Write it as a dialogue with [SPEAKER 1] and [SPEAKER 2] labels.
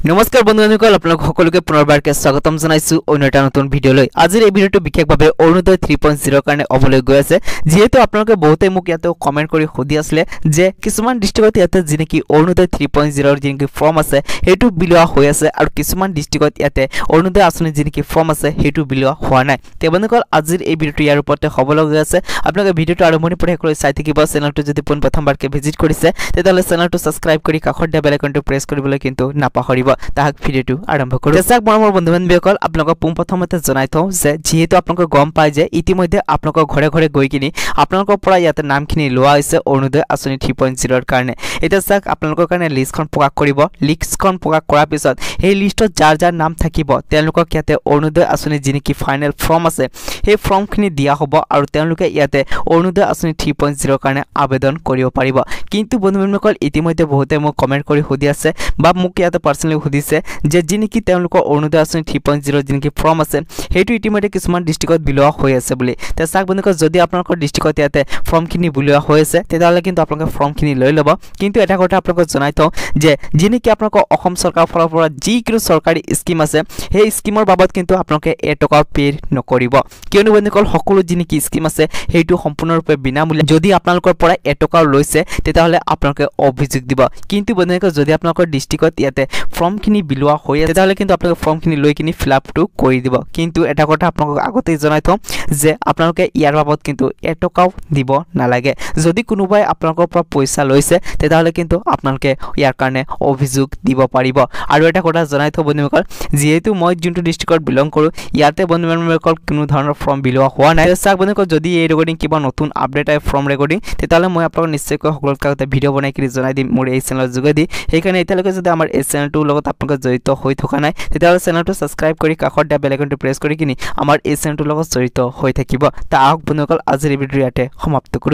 [SPEAKER 1] নমস্কাৰ বন্ধুসকল আপোনালোক সকলোকে পুনৰবাৰকে স্বাগতম জনাইছো অন্য এটা নতুন ভিডিঅলৈ। আজিৰ এই ভিডিঅটো বিশেষভাৱে অৰুণোদয় 3.0 কাৰণে অবলৈ গৈ আছে। যেহেতু আপোনালোকে বহুতে মোক ইয়াতে কমেন্ট কৰি খুদি আছিল যে কিছুমান ডিস্ট্ৰিক্টত ইয়াতে যেনেকি অৰুণোদয় 3.0 ৰ যেনেকি ফৰ্ম আছে হেতু বিলোৱা হৈ আছে আৰু কিছুমান ডিস্ট্ৰিক্টত ইয়াতে অৰুণোদয় আঁচনি যেনেকি ফৰ্ম আছে হেতু বিলোৱা হোৱা নাই। তে বন্ধুসকল আজিৰ এই ভিডিঅটো ইয়াৰ ওপৰতে হবলৈ গৈ আছে। আপোনালোকে ভিডিঅটো আৰম্ভণি পৰা শেষলৈ চাই থাকিব। চেনেলটো যদি প্ৰথমবাৰকে ভিজিট কৰিছে তেতিয়াহলে চেনেলটো সাবস্ক্ৰাইব কৰি কাষৰ দিয়া বেল আইকনটো প্ৰেছ কৰিবলৈ কিন্তু নাপাহৰিব। তাহাক ভিডিঅটো আৰম্ভ কৰো। দৰ্শক মৰমৰ বন্ধু-বান্ধৱীসকল আপোনালোকক প্ৰথমতে জনাই থওঁ যে যেহেতু আপোনালোকে গম পায় যে ইতিমধ্যে আপোনালোকৰ ঘৰে ঘৰে গৈ কিনি আপোনালোকৰ পৰা ইয়াতে নামখিনি লোৱা হৈছে অৰুণোদয় আঁচনি 3.0 ৰ কাৰণে। এটা চাক আপোনালোকৰ কাৰণে লিষ্টখন প্ৰকাশ কৰিব। লিষ্টখন প্ৰকাশ কৰাৰ পিছত এই লিষ্টত যাৰ যাৰ নাম থাকিব তেওঁলোকক ইয়াতে অৰুণোদয় আঁচনি যেনেকি ফাইনেল ফৰ্ম আছে সেই ফৰ্মখিনি দিয়া হ'ব আৰু তেওঁলোকে ইয়াতে অৰুণোদয় আঁচনি 3.0 ৰ কাৰণে আবেদন কৰিব পাৰিব। কিন্তু বন্ধু-বান্ধৱীসকল ইতিমধ্যে বহুতে মোক কমেন্ট কৰি খুদি আছে বা মোক ইয়াতে পাৰ্সোনালি খুদিছে যে যেনেকি তেওঁলোকৰ অৰুণোদয় আঁচনি 3.0 যেনেকি ফৰ্ম আছে হেতু ইতিমধ্যে কিছুমান ডিস্ট্ৰিক্টত বিলোৱা হৈ আছে বুলি। তে চাক বন্ধুসকল যদি আপোনালোকৰ ডিস্ট্ৰিক্টত ইয়াতে ফৰ্মখিনি বিলোৱা হৈ আছে তেতিয়াহলে কিন্তু আপোনালোকে ফৰ্মখিনি লৈ ল'ব। কিন্তু এটা কথা আপোনালোকক জনাই থওঁ যে যেনেকি আপোনালোকৰ অসম চৰকাৰৰ ফালৰ পৰা যিকোনো চৰকাৰী স্কিম আছে সেই স্কিমৰ বাবদ কিন্তু আপোনালোকে এটকা পে নকৰিব। কিয়নো বন্ধুসকল সকলো যেনেকি স্কিম আছে হেতু সম্পূৰ্ণৰূপে বিনামূলীয়া। যদি আপোনালোকৰ পৰা এটকা লৈছে তেতিয়াহলে আপোনালোকে অভিযোগ দিব। কিন্তু বন্ধুসকল যদি আপোনালোকৰ ডিস্ট্ৰিক্টত ইয়াতে ফৰ্মখিনি বিলোৱা হৈ আছে তেতিয়াহলে কিন্তু আপোনালোকে ফৰ্মখিনি লৈ কিনি ফিলআপটো কৰি দিব। কিন্তু এটা কথা আপোনালোকক আগতেই জনাই থওঁ যে আপোনালোকে ইয়াৰ বাবদ কিন্তু এটকাও দিব নালাগে। যদি কোনোবাই আপোনালোকৰ পৰা পইচা লৈছে তেতিয়াহলে কিন্তু আপোনালোকে ইয়াৰ কাৰণে অভিযোগ দিব পাৰিব। আৰু এটা কথা জনাই থওঁ বন্ধুসকল যেহেতু মই যোনটো ডিস্ট্ৰিক্টত বিলং কৰোঁ ইয়াতে বন্ধুসকল কোনো ধৰণৰ ফৰ্ম বিলোৱা হোৱা নাই। চাওক বন্ধুসকল যদি এই ৰেকৰ্ডিং কিবা নতুন আপডেট আহে ফৰ্ম ৰেকৰ্ডিং তেতিয়াহলে মই আপোনালোকক নিশ্চয়কৈ সকলোতকৈ আগতে ভিডিঅ' বনাই কিনি জনাই দিম মোৰ এই চেনেলৰ যোগেদি। সেইকাৰণে এতিয়ালৈকে যদি আমাৰ এই চেনেলটোৰ লগত আপোনালোকে জড়িত হৈ থকা নাই তেতিয়াহলে চেনেলটো সাবস্ক্ৰাইব কৰি কাষৰ দিয়া বেল আইকনটো প্ৰেছ কৰি কিনি আমাৰ এই চেনেলটোৰ লগত জড়িত হৈ থাকিব। তা আহক বন্ধুসকল আজিৰ এই ভিডিঅ'টো ইয়াতে সমাপ্ত কৰোঁ।